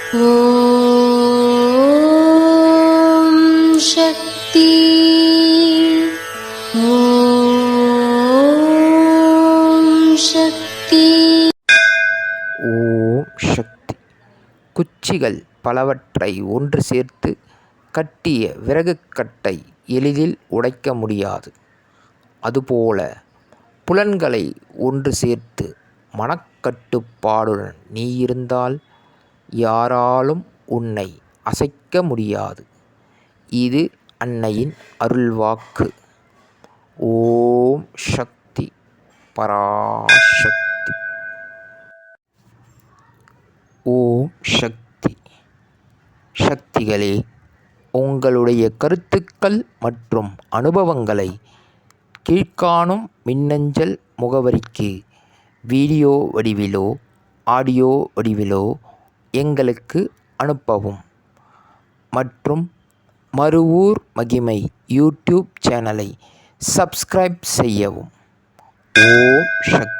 ஓம் சக்தி. ஓம் சக்தி. ஓம் சக்தி. குச்சிகள் பலவற்றை ஒன்று சேர்த்து கட்டிய விறகுக்கட்டை எளிதில் உடைக்க முடியாது. அதுபோல புலன்களை ஒன்று சேர்த்து மனக்கட்டுப்பாடுடன் நீ இருந்தால் யாராலும் உன்னை அசைக்க முடியாது. இது அன்னையின் அருள்வாக்கு. ஓம் சக்தி பராசக்தி. ஓம் சக்தி. சக்திகளே, உங்களுடைய கருத்துக்கள் மற்றும் அனுபவங்களை கீழ்காணும் மின்னஞ்சல் முகவரிக்கு வீடியோ வடிவிலோ ஆடியோ வடிவிலோ எங்களுக்கு அனுப்பவும். மற்றும் மறுவூர் மகிமை யூடியூப் சேனலை சப்ஸ்கிரைப் செய்யவும். ஓம் சக்தி.